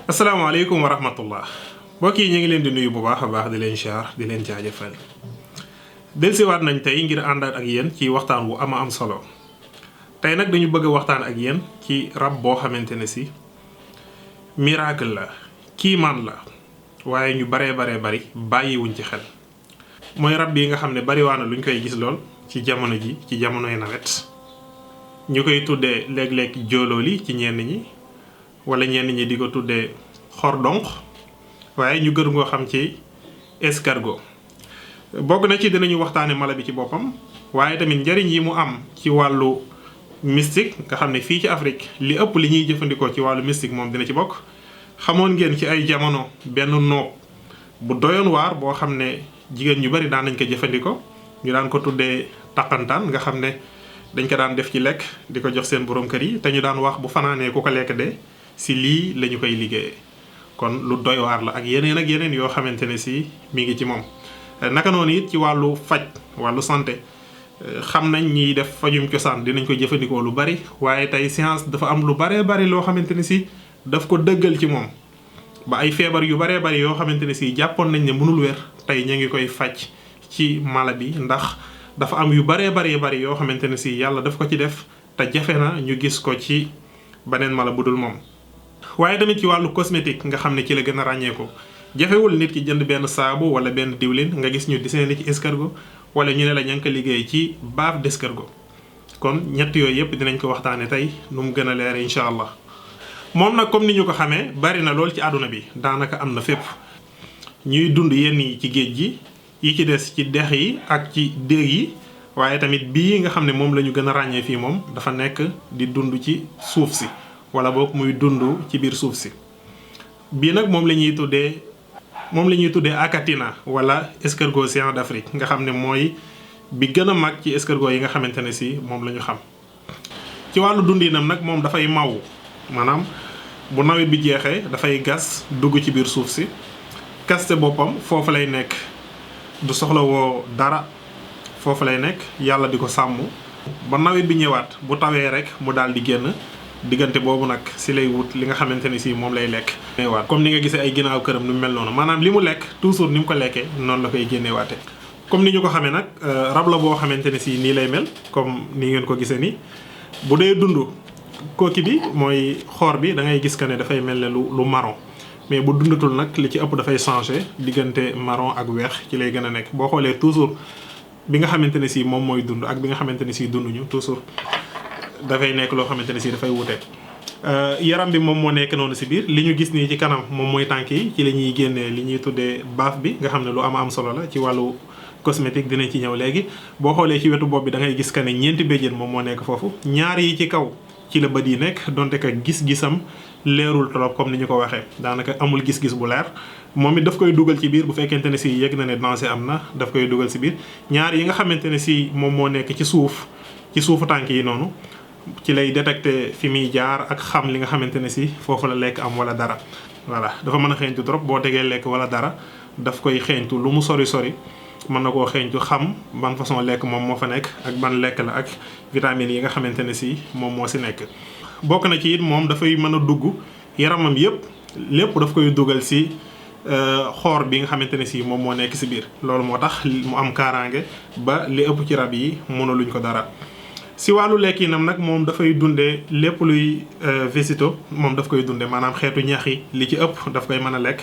asalaamaaleykum wa rahmatullah mbokk yi ñu ngi leen di nuyu bu baax a baax di leen siyaar di leen jaajëfal delsiwaat nañ tey ngir àndaat ak yéen ci waxtaan wu ama am solo tey nag dañu bëgg a waxtaan ak yéen ci rab boo xamante ne si miracle la kiimaan la waaye ñu baree bari bàyyiwuñ ci xel mooy rab bi nga xam ne bariwaana luñ koy gis lool ci jamono ji ci jamonoy nawet ñu koy tuddee léeg-léeg joolooli ci ñenn ñi wala ñenn ñi di ko tuddee xordonq waaye ñu gën ngoo xam ci escargot bokk na ci dinañu waxtaane mala bi ci boppam waaye tamit njariñ yi mu am ci wàllu mystique nga xam ne fii ci Afrique li ëpp li ñuy jëfandikoo ci wàllu mystique moom dina ci bokk. xamoon ngeen ci ay jamono benn noob bu doyoon waar boo xam ne jigéen ñu bari daan nañ ko jëfandikoo ñu daan ko tuddee taqantaan nga xam ne dañ ko daan def ci lekk di ko jox seen borom kër yi te ñu daan wax bu fanaanee ku ko lekk de si lii la ñu koy liggéeyee kon lu doy waar la ak yeneen yoo xamante ne si mi ngi ci moom. naka noonu it ci wàllu faj wàllu santé xam nañ ñiy def fajum cosaan dinañ ko jëfandikoo lu bari waaye tey science dafa am lu baree bari loo xamante ne si daf ko dëggal ci moom ba ay feebar yu baree bari yoo xamante ne si jàppoon nañ ne mënul wér tey ñu ngi koy faj ci mala bi ndax dafa am yu baree bari yoo xamante ne si yàlla daf ko ci def te jafe na ñu gis ko ci beneen mala bu dul moom. waaye tamit ci wàllu cosmétique nga xam ne ci la gën a ràññeeku jafewul nit ki jënd benn saabu wala benn diwlin nga gis ñu dessiné ci escargot wala ñu ne la ña ngi ko liggéey ci bave d'escargot kon ñett yooyu yëpp dinañ ko waxtaane tey nu mu gën a leer incha allah. moom nag comme ni ñu ko xamee bari na lool ci àdduna bi daanaka am na fépp ñuy dund yenn yi ci géej gi yi ci des ci dex yi ak ci déeg yi waaye tamit bii nga xam ne moom la ñu gën a ràññee fii moom dafa nekk di dund ci suuf si wala boog muy dund ci biir suuf si. bii nag moom la ñuy tuddee Achatina wala escargot géant d'Afrique nga xam ne mooy bi gën a mag ci escargot yi nga xamante ne si moom la ñu xam. ci wàllu dundinam nag moom dafay maw maanaam bu nawet bi jeexee dafay gas dugg ci biir suuf si kaste boppam foofu lay nekk du soxla woo dara foofu lay nekk yàlla di ko sàmm ba nawet bi ñëwaat bu tawee rek mu daal di génn diggante boobu nag si lay wut li nga xamante ni si moom lay lekk. génneewaat comme ni nga gisee ay ginnaaw këram nu mu mel noonu maanaam li mu lekk toujours ni mu ko lekkee noonu la koy génneewaate comme ni ñu ko xamee nag rab la boo xamante ne si nii lay mel comme ni ngeen ko gisee nii bu dee dund. kooki bi mooy xoor bi da ngay gis que ne dafay mel ne lu marron mais bu dundatul nag li ci ëpp dafay changer diggante marron ak weex ci lay gën a nekk boo xoolee toujours bi nga xamante ne si moom mooy dund ak bi nga xamante ne si dunduñu toujours dafay nekk loo xamante ne si dafay wute. yaram bi moom moo nekk noonu si biir li ñu gis nii ci kanam moom mooy tànk yi ci la ñuy génnee li ñuy tuddee baaf bi nga xam ne lu am solo la ci wàllu cosmétique dinañ ci ñëw léegi. boo xoolee ci wetu bopp bi da ngay gis que ne ñeenti béjjén moom moo nekk foofu ñaar yi ci kaw. ci la bët yi nekk donte ka gis-gisam leerul trop comme ni ñu ko waxee daanaka amul gis-gis bu leer moom it daf koy dugal ci biir bu fekkente ne si yëg na ne danger am na daf koy dugal si biir ñaar yi nga xamante ne si moom moo nekk ci suufu tànk yi noonu ci lay détecter fi muy jaar ak xam li nga xamante ne si foofu la lekk am wala dara. voilà dafa mën a xeeñtu trop boo tegee lekk wala dara daf koy xeeñtu lu mu sori mën na koo xeeñtu xam ban façon lekk moom moo fa nekk ak ban lekk la ak vitamines yi nga xamante ne si moom moo si nekk. bokk na ci it moom dafay mën a dugg yaramam yëpp lépp daf koy dugal si xoor bi nga xamante ne si moom moo nekk si biir loolu moo tax mu am kaaraange ba li ëpp ci rab yi mënaluñ ko dara. si wàllu lekkinam nag moom dafay dundee lépp luy végétaux moom daf koy dundee maanaam xeetu ñax yi li ci ëpp daf koy mën a lekk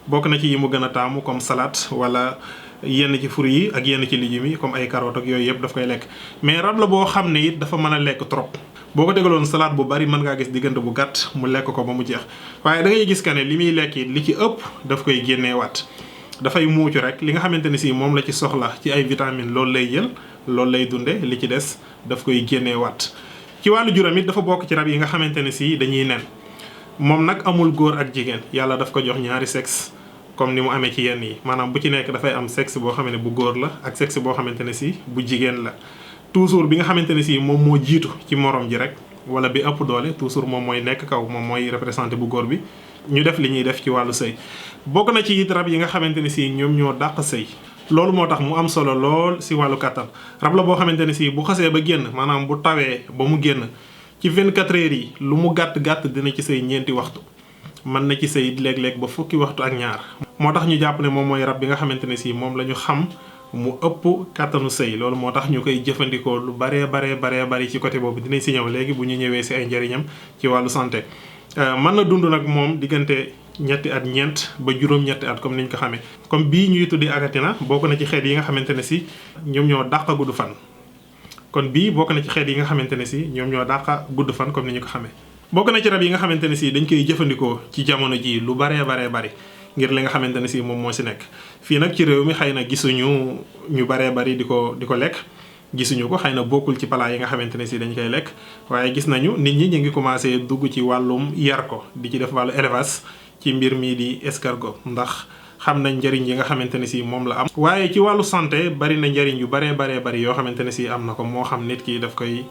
bokk na ci yi mu gën a taamu comme salade wala. yenn ci fruits yi ak yenn ci légumes yi comme ay carottes ak yooyu yëpp daf koy lekk mais rab la boo xam ne it dafa mën a lekk trop boo ko tegaloon salade bu bari mën ngaa gis diggante bu gàtt mu lekk ko ba mu jeex waaye da ngay gis que ne li muy lekk it li ci ëpp daf koy génneewaat dafay muucu rek li nga xamante ne si moom la ci soxla ci ay vitamines loolu lay jël loolu lay dunde li ci des daf koy génneewaat. ci wàllu juróom it dafa bokk ci rab yi nga xamante ne si dañuy nen moom nag amul góor ak jigéen yàlla daf ko jox ñaari sexe. comme ni mu amee ci yenn yi maanaam bu ci nekk dafay am sexe boo xam ne bu góor la ak sexe boo xamante ne si bu jigéen la toujours bi nga xamante ne si moom moo jiitu ci morom ji rek wala bi ëpp doole toujours moom mooy nekk kaw moom mooy représenté bu góor bi ñu def li ñuy def ci wàllu sëy bokk na ci it rab yi nga xamante ne si ñoom ñoo dàq sëy loolu moo tax mu am solo lool si wàllu kàttan rab la boo xamante ne si bu xasee ba génn maanaam bu tawee ba mu génn ci 24 heures yi lu mu gàtt dina ci sëy ñeenti waxtu mën na ci sëy léeg-léeg ba fukki waxtu ak ñaar. moo tax ñu jàpp ne moom mooy rab bi nga xamante ne si moom la ñu xam mu ëpp kàttanu sëy. loolu moo tax ñu koy jëfandikoo lu baree bari ci côté boobu dinañ si ñëw léegi bu ñu ñëwee si ay njëriñam ci wàllu santé. mën na dund nag moom diggante ñetti at ñeent ba juróom-ñetti at comme niñ ko xamee. comme bii ñuy tuddi agatina bokk na ci xeet yi nga xamante ne si ñoom ñoo dàq gudd fan. kon bii bokk na ci xeet yi nga xamante ne si ñoom ñoo dàq gudd fan comme ni ñu ko xamee. bokk na ci rab yi nga xamante ne si dañ koy jëfandikoo ci jamono ji lu baree bari ngir li nga xamante ne si moom moo si nekk. fii nag ci réew mi xëy na gisuñu ñu baree bari di ko lekk. gisuñu ko xëy na bokkul ci plat yi nga xamante ne si dañ koy lekk waaye gis nañu nit ñi ñu ngi commencé dugg ci wàllum yar ko di ci def wàllu élevage ci mbir mii di escargot ndax xam nañ njëriñ yi nga xamante ne si moom la am. waaye ci wàllu santé bari na njëriñ yu baree bari yoo xamante ne si am na ko moo xam nit ki daf koy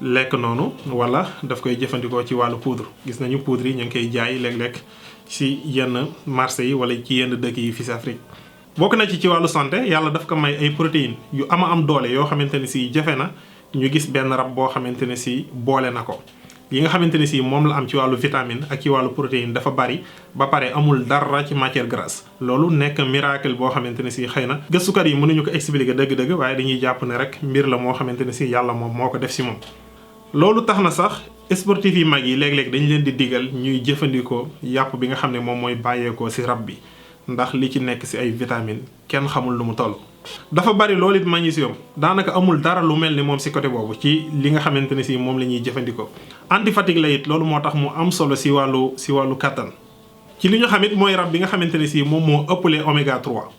lekk noonu wala daf koy jëfandikoo ci wàllu poudre. gis nañu poudre yi ñu ngi koy jaay léeg-léeg ci yenn marché yi wala ci yenn dëkk yi fii si Afrique. bokk na ci wàllu santé yàlla daf ko may ay protéines yu am doole yoo xamante ne si jafe na ñu gis benn rab boo xamante ne si boole na ko. yi nga xamante ne si moom la am ci wàllu vitamine ak ci wàllu protéine dafa bari ba pare amul dara ci matière grasse. loolu nekk miracle boo xamante ne si xëy na gëstukat yi mënuñu ko expliquer dëgg-dëgg waaye dañuy jàpp ne rek mbir la moo xamante ne si yàlla moom moo ko def si moom. loolu tax na sax sportif yi mag yi léeg-léeg dañ leen di digal ñuy jëfandikoo yàpp bi nga xam ne moom mooy bàyyeekoo si rab bi. ndax li ci nekk ci ay vitamines kenn xamul lu mu toll. dafa bari loolu it magnésium daanaka amul dara lu mel ni moom ci côté boobu ci li nga xamante ne ci moom la ñuy jëfandikoo. antifatigue la it loolu moo tax mu am solo ci wàllu kattan. ci li ñu xam it mooy rab bi nga xamante ne ci moom moo ëppalee oméga 3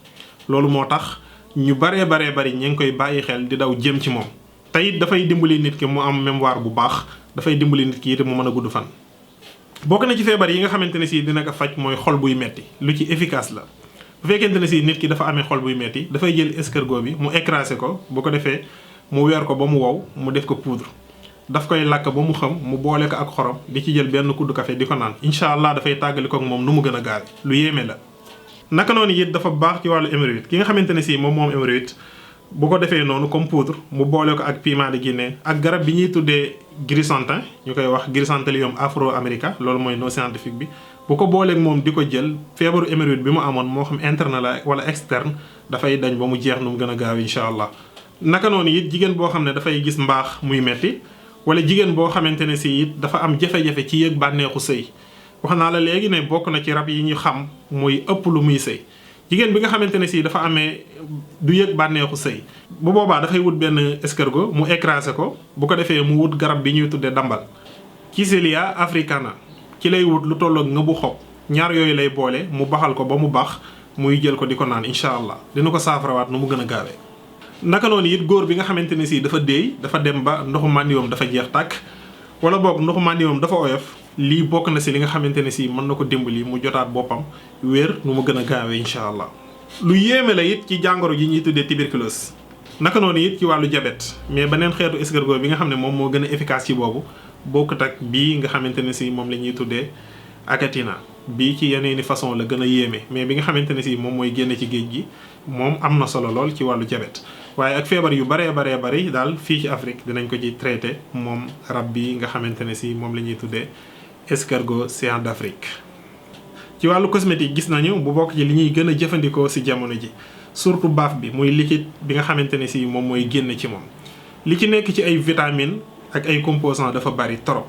loolu moo tax ñu bari ñu ngi koy bàyyi xel di daw jëm ci moom. te it dafay dimbali nit ki mu am mémoire bu baax dafay dimbali nit ki it mu mën a gudd fan. bokk na ci feebar yi nga xamante ne si dina ko faj mooy xol buy metti lu ci efficace la bu fekkente ne si nit ki dafa amee xol buy metti dafay jël escargot bi mu écrasé ko bu ko defee mu weer ko ba mu wow mu def ko poudre daf koy lakk ba mu xam mu boole ko ak xorom di ci jël benn kuddu café di ko naan incha allah dafay tàggali ko ak moom nu mu gën a gaawe lu yéeme la. naka noonu it dafa baax ci wàllu hémorroïde ki nga xamante ne si moom hémorroïde bu ko defee noonu comme poudre mu boole ko ak piment de Guinée ak garab bi ñuy tuddee grisantin ñu koy wax Chrysanthellum afro-america loolu mooy nom scientifique bi bu ko booleeg moom di ko jël feebaru hémorroïde bi mu amoon moo xam interne la wala externe dafay dañ ba mu jeex nu mu gën a gaaw incha allah. naka noonu it jigéen boo xam ne dafay gis mbaax muy metti wala jigéen boo xamante ne si it dafa am jafe-jafe ci yëg bànneexu sëy wax naa la léegi ne bokk na ci rab yi ñu xam muy ëpp lu muy sëy. jigéen bi nga xamante ne si dafa amee du yëg bànneexu sëy bu boobaa dafay wut benn escargot mu écrasé ko bu ko defee mu wut garab bi ñuy tuddee dambal Kiselia africana ci lay wut lu tolloog ngëbu xob ñaar yooyu lay boole mu baxal ko ba mu bax muy jël ko di ko naan incha allah dina ko saafarawaat nu mu gën a gaawee. naka noonu it góor bi nga xamante ne si dafa déey dafa dem ba ndoxu màndiwam dafa jeex tàkk wala boog ndoxu màndiwam dafa oyof lii bokk na si li nga xamante ne si mën na ko dimbali mu jotaat boppam wér nu mu gën a gaawee incha allah. lu yéeme la it ci jàngoro ji ñuy tuddee tuberculose naka noonu it ci wàllu diabète mais beneen xeetu escargot bi nga xam ne moom moo gën a efficace ci boobu bokkut ak bii nga xamante ne si moom la ñuy tuddee agatina bii ci yeneeni façon la gën a yéeme mais bi nga xamante ne si moom mooy génne ci géej gi moom am na solo lool ci wàllu diabète waaye ak feebar yu bari daal fii ci Afrique dinañ ko ci traité moom rab bi nga xamante ne si moom la ñuy tuddee escargot géant d'Afrique. ci wàllu cosmétique gis nañu bu bokk ci li ñuy gën a jëfandikoo ci jamono ji surtout baaf bi muy liquide bi nga xamante ne si moom mooy génn ci moom li ci nekk ci ay vitamines ak ay composants dafa bari trop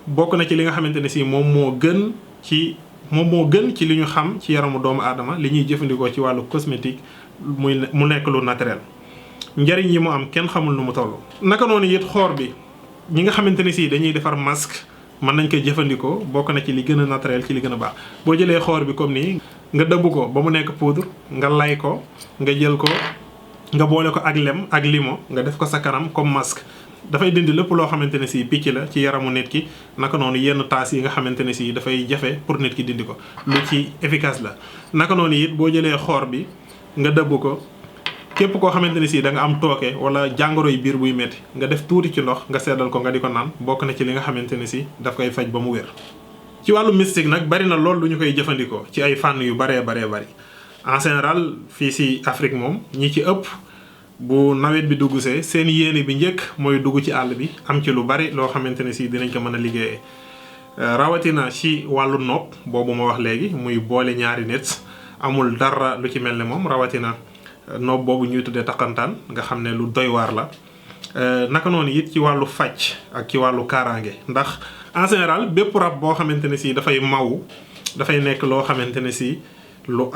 bokk na ci li nga xamante ne si moom moo gën ci li ñu xam ci yaramu doomu aadama li ñuy jëfandikoo ci wàllu cosmétique mu nekk lu naturel njariñ yi mu am kenn xamul nu mu toll. naka noonu it xoor bi ñi nga xamante ne si dañuy defar masque mën nañ koy jëfandikoo bokk na ci li gën a naturel ci li gën a baax boo jëlee xoor bi comme nii nga dëbb ko ba mu nekk poudre nga lay ko nga jël ko nga boole ko ak lem ak limon nga def ko sa kanam comme masque dafay dindi lépp loo xamante ne si picc la ci yaramu nit ki naka noonu yenn taas yi nga xamante ne si dafay jafe pour nit ki dindi ko lu ci efficace la. naka noonu it boo jëlee xoor bi nga dëbb ko képp koo xamante ne si da nga am tooke wala jàngoro yi biir buy métti nga def tuuti ci ndox nga seddal ko nga di ko naan bokk na ci li nga xamante ne si daf koy faj ba mu wér. ci wàllu mystique nag bari na lool lu ñu koy jëfandikoo ci ay fànn yu bari en général fii si Afrique moom ñi ci ëpp bu nawet bi duggsee seen yéene bi njëkk mooy dugg ci àll bi am ci lu bari loo xamante ne si dinañ ko mën a liggéeyee rawatina ci wàllu nopp boobu ma wax léegi muy boole ñaari nit amul dara lu ci mel ne moom rawatina nopp boobu ñuy tuddee takkantaan nga xam ne lu doy waar la. naka noonu it ci wàllu fàcc ak ci wàllu kaaraange ndax en général bépp rab boo xamante ne si dafay maw dafay nekk loo xamante ne si lu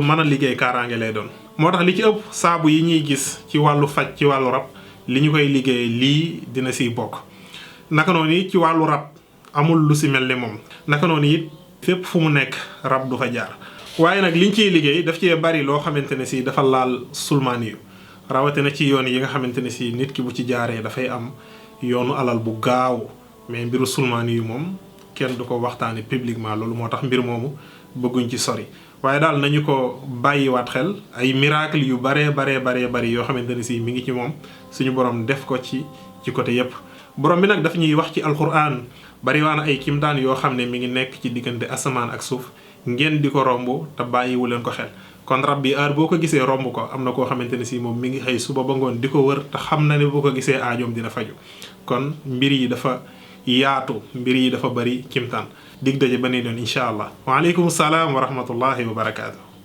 mën a liggéey kaaraange lay doon. moo tax li ci ëpp saabu yi ñuy gis ci wàllu faj ci wàllu rab li ñu koy liggéey lii dina siy bokk. naka noonu it ci wàllu rab amul lu si mel ne moom. naka noonu it fépp fu mu nekk rab du fa jaar. waaye nag liñ ciy liggéey daf cee bari loo xamante ne si dafa laal sulmaani yu rawatina ci yoon yi nga xamante ne si nit ki bu ci jaaree dafay am yoonu alal bu gaaw mais mbiru sulmaani yu moom kenn du ko waxtaane publiquement loolu moo tax mbir moomu bëgguñ ci sori. waaye daal nañu ko bàyyiwaat xel ay miracle yu baree bari yoo xamante ne si mi ngi ci moom suñu borom def ko ci côté yépp. borom bi nag daf ñuy wax ci alquran bariwaana ay kimtaan yoo xam ne mi ngi nekk ci diggante asamaan ak suuf ngeen di ko romb te bàyyiwu leen ko xel. kon rab bi heure boo ko gisee romb ko am na koo xamante ne si moom mi ngi xëy suba ba ngoon di ko wër te xam na ne boo ko gisee aajoom dina faju kon mbir yi dafa yaatu mbir yi dafa bari kimtaan dig daje ba ne doon incha allah waaleykum salaam wa rahmatullahi wa barakaatu.